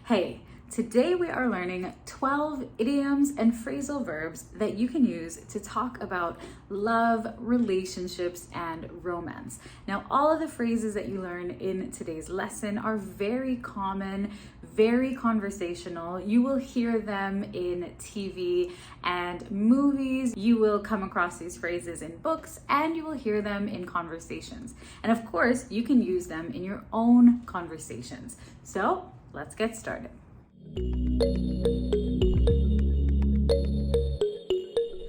Hey, today we are learning 12 idioms and phrasal verbs that you can use to talk about love, relationships, and romance. Now, all of the phrases that you learn in today's lesson are very common, very conversational. You will hear them in TV and movies. You will come across these phrases in books, and you will hear them in conversations. And of course, you can use them in your own conversations. So, let's get started.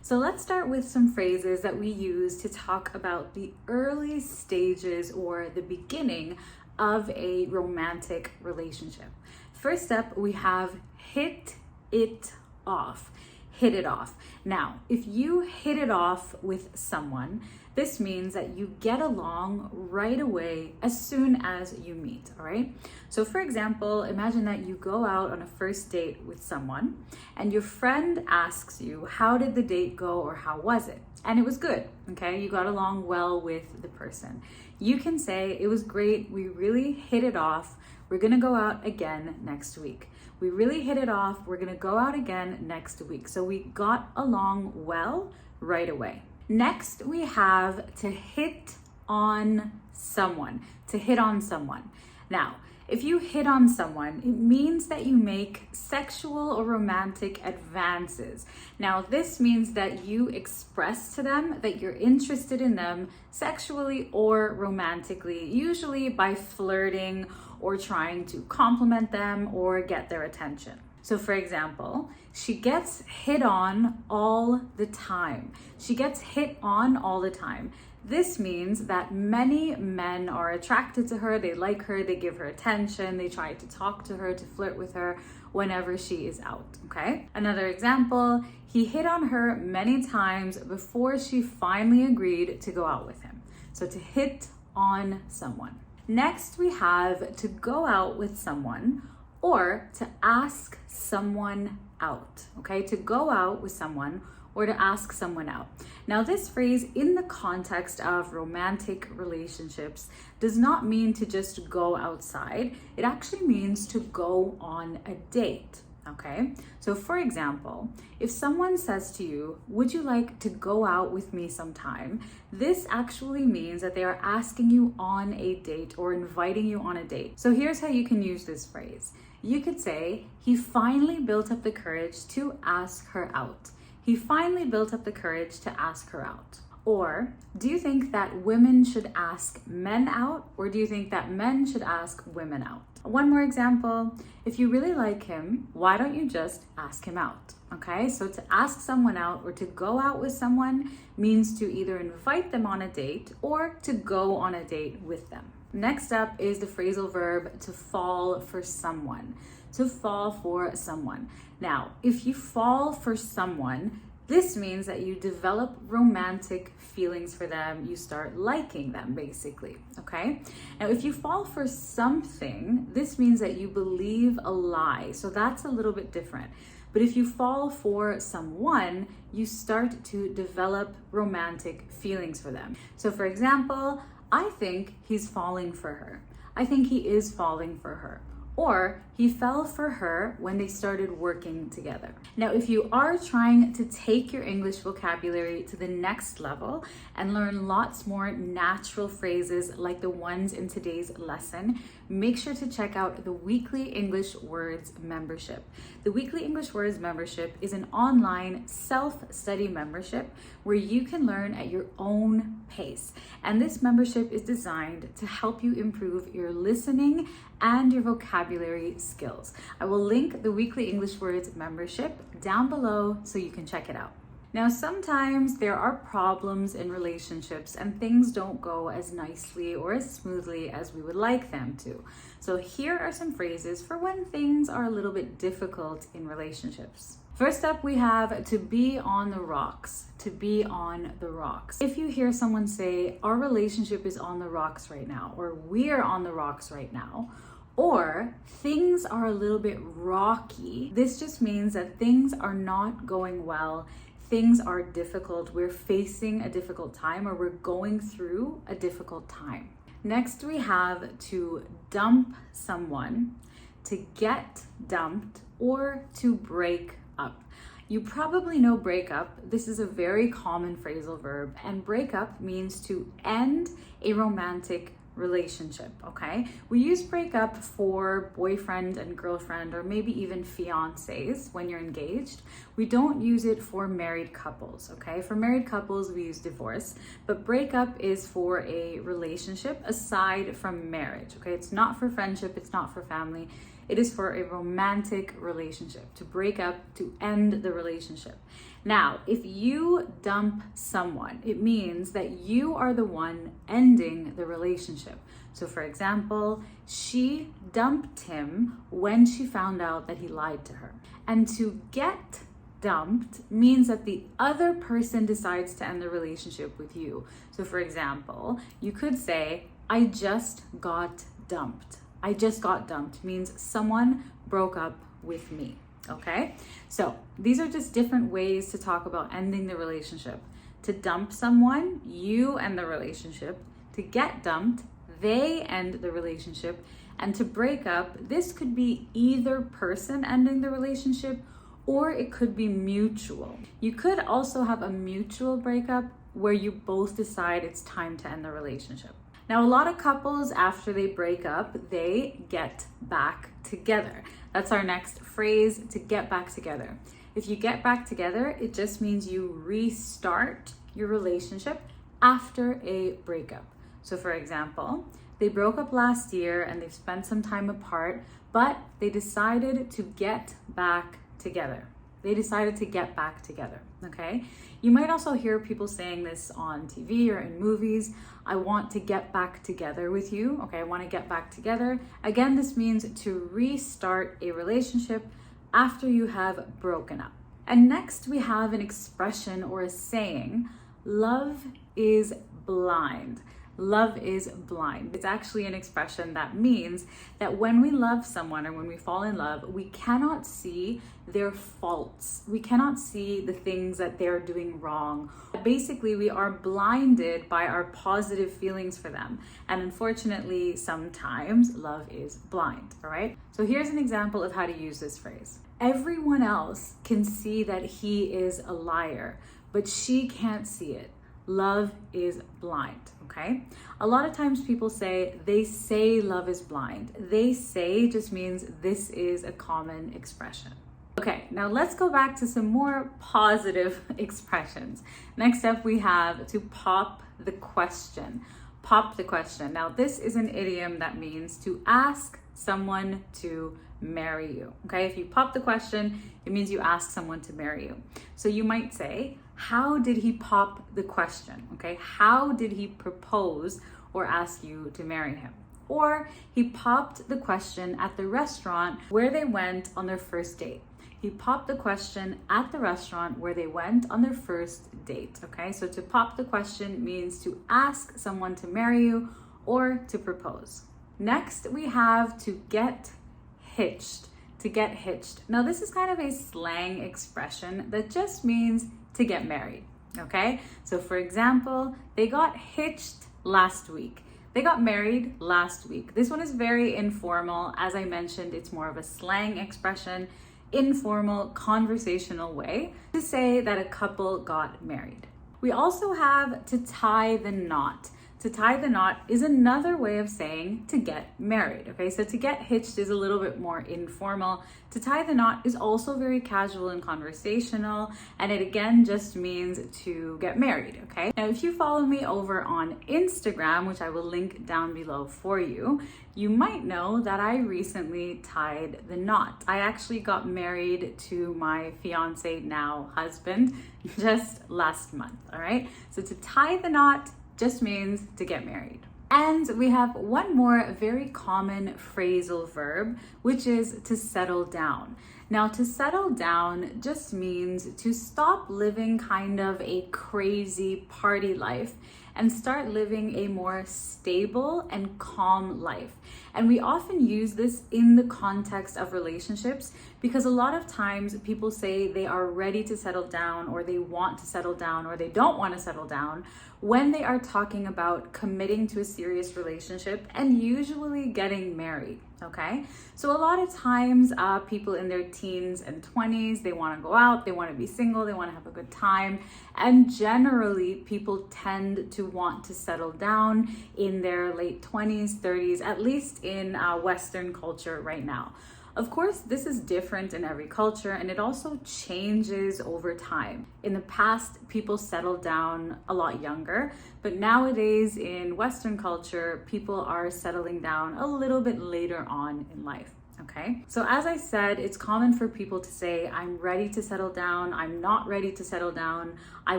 So let's start with some phrases that we use to talk about the early stages or the beginning of a romantic relationship. First up, we have hit it off. Hit it off. Now, if you hit it off with someone, this means that you get along right away as soon as you meet, all right? So for example, imagine that you go out on a first date with someone and your friend asks you, how did the date go or how was it? And it was good, okay? You got along well with the person. You can say, it was great, we really hit it off, we're gonna go out again next week. We really hit it off, we're gonna go out again next week. So we got along well right away. Next, we have to hit on someone, to hit on someone. Now, if you hit on someone, it means that you make sexual or romantic advances. Now, this means that you express to them that you're interested in them sexually or romantically, usually by flirting or trying to compliment them or get their attention. So for example, she gets hit on all the time. She gets hit on all the time. This means that many men are attracted to her, they like her, they give her attention, they try to talk to her, to flirt with her whenever she is out, okay? Another example, he hit on her many times before she finally agreed to go out with him. So to hit on someone. Next, we have to go out with someone or to ask someone out, okay? To go out with someone or to ask someone out. Now, this phrase in the context of romantic relationships does not mean to just go outside. It actually means to go on a date, okay? So for example, if someone says to you, would you like to go out with me sometime? This actually means that they are asking you on a date or inviting you on a date. So here's how you can use this phrase. You could say, he finally built up the courage to ask her out. He finally built up the courage to ask her out. Or, do you think that women should ask men out, or do you think that men should ask women out? One more example, if you really like him, why don't you just ask him out? Okay, so to ask someone out or to go out with someone means to either invite them on a date or to go on a date with them. Next up is the phrasal verb to fall for someone. To fall for someone. Now, if you fall for someone, this means that you develop romantic feelings for them. You start liking them, basically, okay? Now, if you fall for something, this means that you believe a lie. So that's a little bit different. But if you fall for someone, you start to develop romantic feelings for them. So for example, I think he's falling for her. I think he is falling for her. Or he fell for her when they started working together. Now, if you are trying to take your English vocabulary to the next level and learn lots more natural phrases like the ones in today's lesson, make sure to check out the Weekly English Words membership. The Weekly English Words membership is an online self-study membership where you can learn at your own pace. And this membership is designed to help you improve your listening and your vocabulary skills. I will link the Weekly English Words membership down below so you can check it out. Now, sometimes there are problems in relationships and things don't go as nicely or as smoothly as we would like them to. So here are some phrases for when things are a little bit difficult in relationships. First up, we have to be on the rocks. To be on the rocks. If you hear someone say, our relationship is on the rocks right now, or we're on the rocks right now, or things are a little bit rocky, this just means that things are not going well. Things are difficult. We're facing a difficult time, or we're going through a difficult time. Next, we have to dump someone, to get dumped, or to break up. You probably know break up. This is a very common phrasal verb, and break up means to end a romantic relationship, okay? We use break up for boyfriend and girlfriend, or maybe even fiancés when you're engaged. We don't use it for married couples, okay? For married couples, we use divorce, but break up is for a relationship aside from marriage, okay? It's not for friendship, it's not for family. It is for a romantic relationship, to break up, to end the relationship. Now, if you dump someone, it means that you are the one ending the relationship. So for example, she dumped him when she found out that he lied to her. And to get dumped means that the other person decides to end the relationship with you. So for example, you could say, I just got dumped. I just got dumped means someone broke up with me, okay? So these are just different ways to talk about ending the relationship. To dump someone, you end the relationship. To get dumped, they end the relationship. And to break up, this could be either person ending the relationship or it could be mutual. You could also have a mutual breakup where you both decide it's time to end the relationship. Now, a lot of couples, after they break up, they get back together. That's our next phrase, to get back together. If you get back together, it just means you restart your relationship after a breakup. So for example, they broke up last year and they've spent some time apart, but they decided to get back together. They decided to get back together, okay? You might also hear people saying this on TV or in movies. I want to get back together with you, okay? I want to get back together. Again, this means to restart a relationship after you have broken up. And next we have an expression or a saying, love is blind. Love is blind. It's actually an expression that means that when we love someone or when we fall in love, we cannot see their faults. We cannot see the things that they're doing wrong. Basically, we are blinded by our positive feelings for them. And unfortunately, sometimes love is blind, all right? So here's an example of how to use this phrase. Everyone else can see that he is a liar, but she can't see it. Love is blind, okay? A lot of times people say, they say love is blind. They say just means this is a common expression. Okay, now let's go back to some more positive expressions. Next up, we have to pop the question. Pop the question. Now, this is an idiom that means to ask someone to marry you, okay? If you pop the question, it means you ask someone to marry you. So you might say, how did he pop the question, okay? How did he propose or ask you to marry him? Or he popped the question at the restaurant where they went on their first date. He popped the question at the restaurant where they went on their first date, okay? So to pop the question means to ask someone to marry you or to propose. Next, we have to get hitched. To get hitched. Now, this is kind of a slang expression that just means to get married, okay? So for example, they got hitched last week. They got married last week. This one is very informal. As I mentioned, it's more of a slang expression, informal, conversational way to say that a couple got married. We also have to tie the knot. To tie the knot is another way of saying to get married, okay? So to get hitched is a little bit more informal. To tie the knot is also very casual and conversational, and it again just means to get married, okay? Now, if you follow me over on Instagram, which I will link down below for you, you might know that I recently tied the knot. I actually got married to my fiance, now husband, just last month, all right? So to tie the knot just means to get married. And we have one more very common phrasal verb, which is to settle down. Now, to settle down just means to stop living kind of a crazy party life and start living a more stable and calm life. And we often use this in the context of relationships because a lot of times people say they are ready to settle down, or they want to settle down, or they don't want to settle down when they are talking about committing to a serious relationship and usually getting married. Okay, so a lot of times people in their teens and 20s, they want to go out, they want to be single, they want to have a good time, and generally people tend to want to settle down in their late 20s, 30s, at least in Western culture right now. Of course, this is different in every culture, and it also changes over time. In the past, people settled down a lot younger, but nowadays in Western culture, people are settling down a little bit later on in life. Okay, so as I said, it's common for people to say, I'm ready to settle down, I'm not ready to settle down, I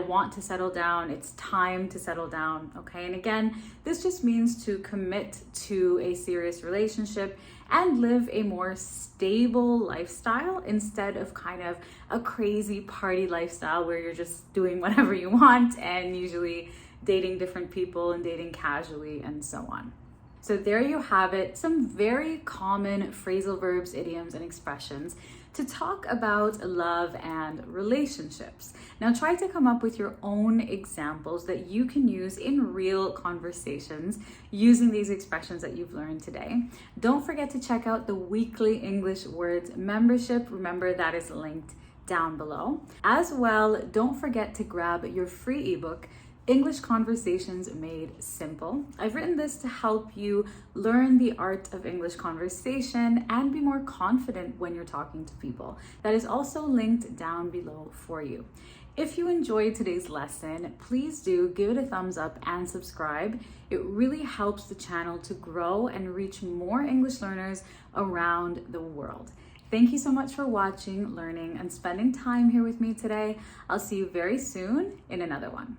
want to settle down, it's time to settle down. Okay, and again, this just means to commit to a serious relationship and live a more stable lifestyle instead of kind of a crazy party lifestyle where you're just doing whatever you want and usually dating different people and dating casually and so on. So there you have it, some very common phrasal verbs, idioms, and expressions to talk about love and relationships. Now try to come up with your own examples that you can use in real conversations using these expressions that you've learned today. Don't forget to check out the weekly English Words membership. Remember, that is linked down below. As well, don't forget to grab your free ebook, English Conversations Made Simple. I've written this to help you learn the art of English conversation and be more confident when you're talking to people. That is also linked down below for you. If you enjoyed today's lesson, please do give it a thumbs up and subscribe. It really helps the channel to grow and reach more English learners around the world. Thank you so much for watching, learning, and spending time here with me today. I'll see you very soon in another one.